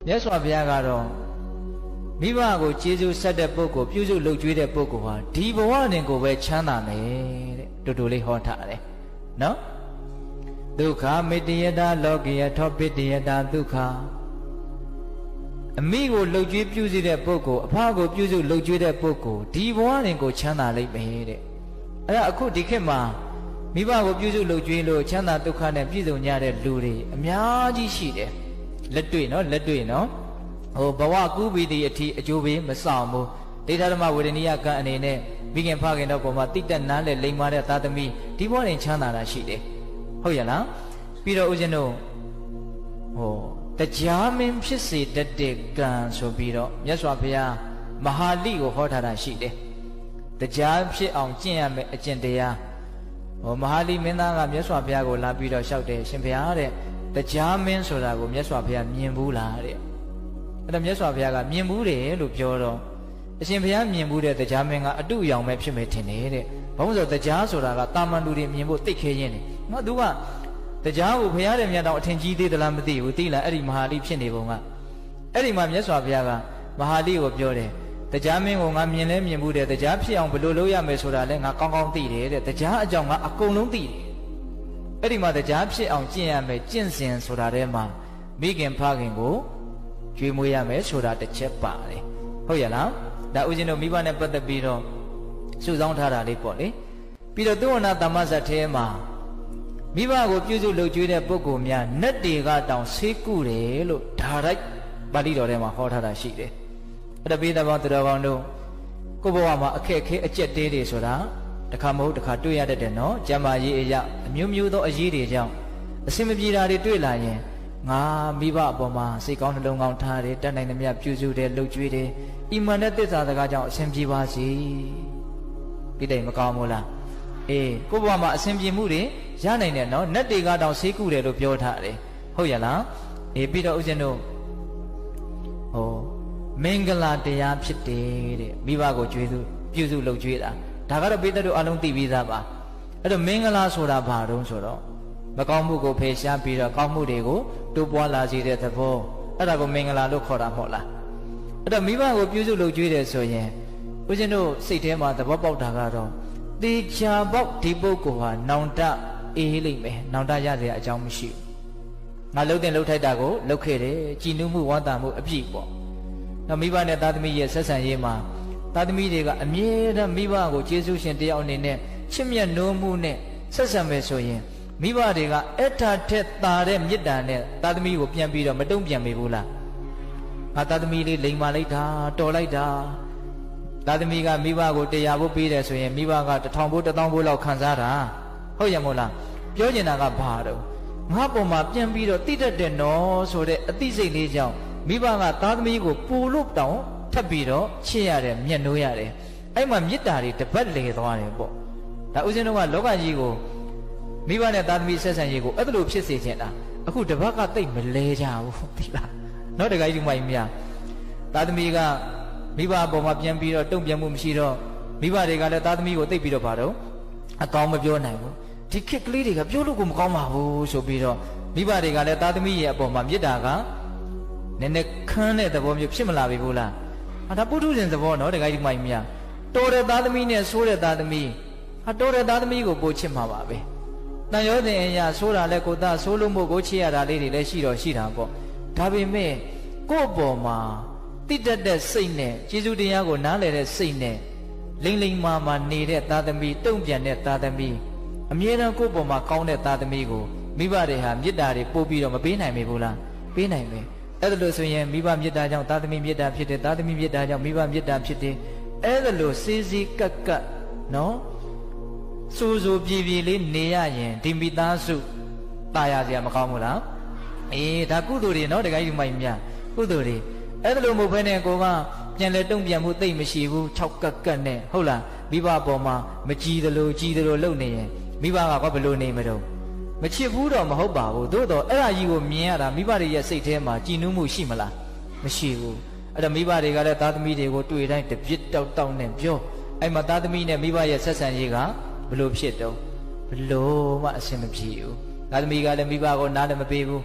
မြတ်စွာဘုရားကတော့မိဘကိုကျေးဇူးဆက်တဲ့ပုဂ္ဂိုလ်ပြုစုလုပ်ကြွေးတဲ့ပုဂ္ဂိုလ်ဟာဒီဘဝတွင်ကိုပဲချမ်းသာမယ်တဲ့တူတူလေးဟောထားတယ်နော်ဒုက္ခမေတ္တယတာလောကိယထောပိတ္တယတာဒုက္ခအမိကိုလှုပ်ကြွေးပြုစုတဲ့ပုဂ္ဂိုလ်အဖကိုပြုစုလှုပ်ကြွေးတဲ့ပုဂ္ဂိုလ်ဒီဘဝတွင်ကိုချမ်းသာလိမ့်မယ်တဲ့အဲ့ဒါအခုဒီခေတ်မှာမိဘကိုပြုစုလှုပ်ကြွေးလို့ချမ်းသာဒုက္ခနဲ့ပြည့်စုံကြတဲ့လူတွေအများကြီးရှိတယ်လက်တွေ့နော်လက်တွေ့နော်ဟိုဘဝကူးပြီးဒီအထိအကျိုးပေးမဆောင်ဘူးဒိဋ္ဌဓမ္မဝေဒနိယကံအနေနဲ့မိခင်ဖခင်တို့ပေါ်မှာတိတက်နားနဲ့လိမ်မာတဲ့သာသမီဒီဘဝတွင်ချမ်းသာတာရှိတယ်ဟုတ်ရလားပြီးတော့ဦးဇင်းတို့ဟိုတရားမင်းဖြစ်စေတတ်တဲ့ကံဆိုပြီးတော့မြတ်စွာဘုရားမဟာလိကိုဟောထားတာရှိတယ်တရားဖြစ်အောင်ကျင့်ရမယ်အကျင့်တရားဟိုမဟာလိမင်းသားကမြတ်စွာဘုရားကိုလာပြီးတော့လျှောက်တယ်ရှင်ဘုရားတဲ့တရားမင်းဆိုတာကိုမြတ်စွာဘုရားမြင်ဘူးလားတဲ့အဲ့ဒါမြတ်စွာဘုရားကမြင်ဘူးတယ်လို့ပြောတော့အရှင်ဘုရားမြင်ဘူးတဲ့တရားမင်းကအတုအယောင်ပဲဖြစ်မယ်ထင်တယ်တဲ့ဘာလို့ဆိုတရားဆိုတာကတာမန်လူတွေမြင်ဖို့သိခဲရင်းတယ်ငါသူကတရားကိုဘုရားတဲ့မြတ်တော်အထင်ကြီးသေးသလားမသိဘူးသိလားအဲ့ဒီမဟာလိဖြစ်နေပုံကအဲ့ဒီမှာမြတ်စွာဘုရားကမဟာလိကိုပြောတယ်တရားမင်းကိုငါမြင်လဲမြင်ဘူးတဲ့တရားဖြစ်အောင်ဘယ်လိုလုပ်ရမယ်ဆိုတာလဲငါကောင်းကောင်းသိတယ်တဲ့တရားအကြောင်းငါအကုန်လုံးသိတယ်အဲ့ဒီမှာတရားဖြစ်အောင်ကျင့်ရမယ်ကျင့်စဉ်ဆိုတာထဲမှာမိခင်ဖခင်ကိုကျွေးမွေးရမယ်ဆိုတာတစ်ချက်ပါတယ်ဟုတ်ရလားဒါဦးဇင်းတို့မိဘနဲ့ပတ်သက်ပြီးတော့စုဆောင်းထားတာလေးပေါ့လေပြီးတော့သုဝဏသမ္မဇတ်ထဲမှာမိဘကိုပြုစုလုပ်ကြွေးတဲ့ပုဂ္ဂိုလ်များနတ်တွေကတောင်ဆေးကုတယ်လို့ဒါရိုက်ပါဠိတော်ထဲမှာဟောထားတာရှိတယ်အဲ့ဒါပိဿဘောင်သူတော်ကောင်းတို့ကိုယ့်ဘဝမှာအခက်အခဲအကျက်တဲတွေဆိုတာတစ်ခါမဟုတ်တစ်ခါတွေ့ရတတ်တယ်နော်ကျမ်းမာရေးအရာအမျိုးမျိုးသောအရေးတွေကြောင့်အစင်မပြေတာတွေတွေ့လာရင်ငါမိဘအပေါ်မှာစိတ်ကောင်းနှလုံးကောင်းထားတယ်တတ်နိုင်သမျှပြုစုတယ်လှုပ်ကြွေးတယ်အီမန်နဲ့သစ္စာစကားကြောင့်အစင်ပြေပါစေပြည့်တယ်မကောင်းဘူးလားအေးကိုယ့်ဘဝမှာအစင်ပြေမှုတွေရနိုင်တယ်နော်နတ်တွေကတောင်ဆေးကုတယ်လို့ပြောထားတယ်ဟုတ်ရလားအေးပြီးတော့ဦးဇင်းတို့ဟိုမင်္ဂလာတရားဖြစ်တယ်တဲ့မိဘကိုကျွေးစုပြုစုလုပ်ကျွေးတာဒါကတော့ပိဿတို့အလုံးသိပြီးသားပါအဲ့တော့မင်္ဂလာဆိုတာဘာတုံးဆိုတော့မကောင်းမှုကိုဖယ်ရှားပြီးတော့ကောင်းမှုတွေကိုတိုးပွားလာစေတဲ့သဘောအဲ့ဒါကိုမင်္ဂလာလို့ခေါ်တာမဟုတ်လားအဲ့တော့မိဘကိုပြုစုလုပ်ကျွေးတယ်ဆိုရင်ဦးဇင်းတို့စိတ်ထဲမှာသဘောပေါက်တာကတော့တေချာပေါက်ဒီပုဂ္ဂိုလ်ဟာနောင်တအေးလိမ့်မယ်နောင်တရစရာအကြောင်းမရှိဘူးငါလှုပ်တဲ့လှုပ်ထိုက်တာကိုလှုပ်ခဲ့တယ်ကြည်နူးမှုဝမ်းသာမှုအပြည့်ပေါ့မိဘနဲ့သားသမီးရဲ့ဆက်ဆံရေးမှာသားသမီးတွေကအမြဲတမ်းမိဘကိုကျေးဇူးရှင်တယောက်အနေနဲ့ချစ်မြတ်နိုးမှုနဲ့ဆက်ဆံမယ်ဆိုရင်မိဘတွေကအထာထက်သာတဲ့မေတ္တာနဲ့သားသမီးကိုပြန်ပြီးတော့မတုံ့ပြန်မိဘူးလားငါသားသမီးလေးလိမ်မာလိုက်တာတော်လိုက်တာသားသမီးကမိဘကို100ဘို့ပေးတယ်ဆိုရင်မိဘက1000ဘို့1000ဘို့လောက်ခံစားတာဟုတ်ရမို့လားပြောချင်တာကဘာတော့ငါပေါ်မှာပြန်ပြီးတော့တိတတ်တယ်နော်ဆိုတဲ့အသိစိတ်လေးကြောင့်မိဘကသားသမီးကိုပူလို့တောင်ထပ်ပြီးတော့ချစ်ရတယ်မျက်နှိုးရတယ်အဲ့မှာမေတ္တာတွေတပတ်လေသွားတယ်ပေါ့ဒါဦးဇင်းတို့ကလောကကြီးကိုမိဘနဲ့သားသမီးဆက်ဆံရေးကိုအဲ့လိုဖြစ်စေချင်တာအခုတပတ်ကတိတ်မလဲကြဘူးသိလားနော်တခါကြီးမိုင်မြသားသမီးကမိဘအပေါ်မှာပြန်ပြီးတော့တုံ့ပြန်မှုမရှိတော့မိဘတွေကလည်းသားသမီးကိုတိတ်ပြီးတော့ပါတော့အကောင်းမပြောနိုင်ဘူးဒီခက်ကလေးတွေကပြောလို့ကိုမကောင်းပါဘူးဆိုပြီးတော့မိဘတွေကလည်းသားသမီးရဲ့အပေါ်မှာမေတ္တာကနည်းနည်းခန်းတဲ့သဘောမျိုးဖြစ်မလာပြီဘူးလားဒါပုထုဇဉ်သဘောနော်တခါကြီးမိုင်မြတော်တဲ့သားသမီးနဲ့ဆိုးတဲ့သားသမီးတော်တဲ့သားသမီးကိုပို့ချစ်မှာပါပဲတန်ရောတင်အရာဆိုးတာလဲကိုသားဆိုးလို့မို့ကိုချစ်ရတာလေးတွေလည်းရှိတော့ရှိတာပေါ့ဒါပေမဲ့ကိုယ့်ပေါ်မှာတိတတ်တဲ့စိတ်နဲ့ကျေးဇူးတရားကိုနားလည်တဲ့စိတ်နဲ့လိမ့်လိမ့်မာမာနေတဲ့သားသမီးတုံ့ပြန်တဲ့သားသမီးအမြဲတမ်းကိုယ့်ပေါ်မှာကောင်းတဲ့သားသမီးကိုမိဘတွေဟာမေတ္တာတွေပို့ပြီးတော့မပေးနိုင်ဘူးလားပေးနိုင်မယ်အဲ့ဒါလို့ဆိုရင်မိဘမေတ္တာကြောင့်သားသမီးမေတ္တာဖြစ်တယ်သားသမီးမေတ္တာကြောင့်မိဘမေတ္တာဖြစ်တယ်အဲ့ဒါလို့စေးစေးကက်ကက်နော်စိုးစိုးပြေပြေလေးနေရရင်ဒီမိသားစုตายရစရာမကောင်းဘူးလားအေးဒါကုသိုလ်တွေနော်တခါကြီးမိုင်များကုသိုလ်တွေအဲ့ဒါလို့မဟုတ်ဘဲနဲ့ကိုကပြန်လဲတုံ့ပြန်မှုသိမ့်မရှိဘူး6ကက်ကက်နဲ့ဟုတ်လားမိဘပေါ်မှာမကြည်သလိုကြည်သလိုလုပ်နေရင်မိဘကဘယ်လိုနေမလို့မချစ်ဘူးတော့မဟုတ်ပါဘူးသို့တော့အဲ့ဒါကြီးကိုမြင်ရတာမိဘတွေရဲ့စိတ်ထဲမှာကြည်နူးမှုရှိမလားမရှိဘူးအဲ့တော့မိဘတွေကလည်းသားသမီးတွေကိုတွေ့တိုင်းတပြစ်တောက်တောက်နဲ့ပြောအဲ့မှာသားသမီးနဲ့မိဘရဲ့ဆက်ဆံရေးကဘလို့ဖြစ်တော့ဘလို့မှအဆင်မပြေဘူးသားသမီးကလည်းမိဘကိုနားလည်းမပေးဘူး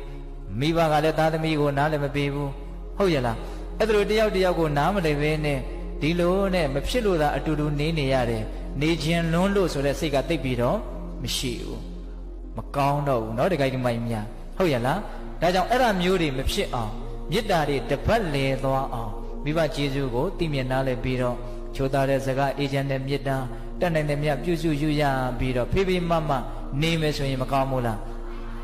မိဘကလည်းသားသမီးကိုနားလည်းမပေးဘူး ဟုတ်ရလားအဲ့ဒါလိုတယောက်တယောက်ကိုနားမလည်ပဲနဲ့ဒီလိုနဲ့မဖြစ်လို့သာအတူတူနေရတယ်နေခြင်းလွန်းလို့ဆိုတဲ့စိတ်ကတိတ်ပြီးတော့မရှိဘူးမကောင်းတော့ဘူးเนาะတခိုက်ဒီမိုင်းများဟုတ်ရလားဒါကြောင့်အဲ့ဒါမျိုးတွေမဖြစ်အောင်မေတ္တာတွေတပတ်လဲသွားအောင်မိဘကျေးဇူးကိုသိမြင်နားလည်ပြီးတော့ချိုးသားတဲ့စကားအေဂျင့်တဲ့မေတ္တာတတ်နိုင်တဲ့မြတ်ပြုစုယူရပြီးတော့ဖေးဖေးမမနေမယ်ဆိုရင်မကောင်းဘူးလား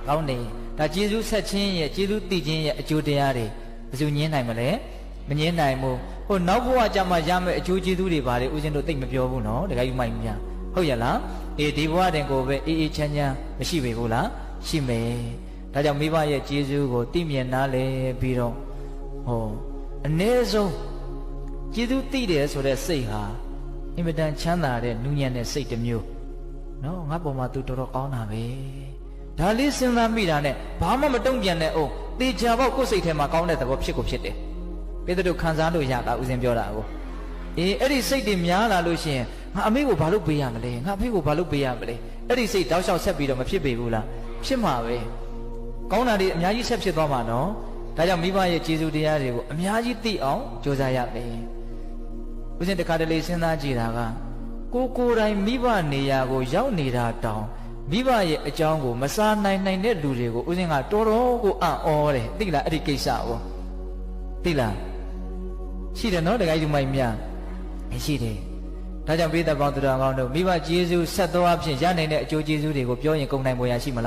ကောင်းတယ်ဒါကျေးဇူးဆက်ခြင်းရဲ့ကျေးဇူးတည်ခြင်းရဲ့အကျိုးတရားတွေဘယ်သူညင်းနိုင်မလဲမငင်းနိုင်ဘူးဟိုနောက်ဘဝကြမှာရမယ့်အကျိုးကျေးဇူးတွေဘာတွေဦးဇင်းတို့သိမပြောဘူးနော်တခါယူမိုက်များဟုတ်ရလားအေးဒီဘဝတင်ကိုပဲအေးအေးချမ်းချမ်းမရှိပေဘူးလားရှိမယ်ဒါကြောင့်မိဘရဲ့ကျေးဇူးကိုသိမြင်နားလည်ပြီးတော့ဟောအ ਨੇ ဆုံးကျေးဇူးသိတယ်ဆိုတဲ့စိတ်ဟာအင်မတန်ချမ်းသာတဲ့နူးညံ့တဲ့စိတ်တစ်မျိုးနော်ငါပေါ်မှာ तू တော်တော်ကောင်းတာပဲဒါလေးစဉ်းစားမိတာနဲ့ဘာမှမတုံ့ပြန်တဲ့အိုးတေချာပေါ့ကိုယ်စိတ်ထဲမှာကောင်းတဲ့သဘောဖြစ်ကိုဖြစ်တယ်ပေတတို့ခံစားလို့ရတာဦးဇင်းပြောတာကိုအေးအဲ့ဒီစိတ်တွေများလာလို့ရှိရင်ငါအမေကိုဘာလို့ပေးရမလဲငါအဖေကိုဘာလို့ပေးရမလဲအဲ့ဒီစိတ်တောက်လျှောက်ဆက်ပြီးတော့မဖြစ်ပေဘူးလားဖြစ်မှာပဲကောင်းတာတွေအများကြီးဆက်ဖြစ်သွားမှာနော်ဒါကြောင့်မိဘရဲ့ကျေးဇူးတရားတွေကိုအများကြီးသိအောင်ကြိုးစားရမယ်ဦးဇင်းတခါတလေစဉ်းစားကြည့်တာကကိုယ်တိုင်မိဘနေရာကိုရောက်နေတာတောင်မိဘရဲ့အကြောင်းကိုမစားနိုင်တဲ့လူတွေကိုဦးဇင်းကတော်တော်ကိုအံ့ဩတယ်သိလားအဲ့ဒီကိစ္စကိုသိလားရှိတယ်နော်တခါကြီးမိုင်းများရှိတယ်ဒါကြောင့်ပိဿပေါင်းသူတော်ကောင်းတို့မိဘကျေးဇူးဆက်သောအဖြစ်ရနိုင်တဲ့အကျိုးကျေးဇူးတွေကိုပြောရင်ကုန်နိုင်ပေါ်ရရှိမလား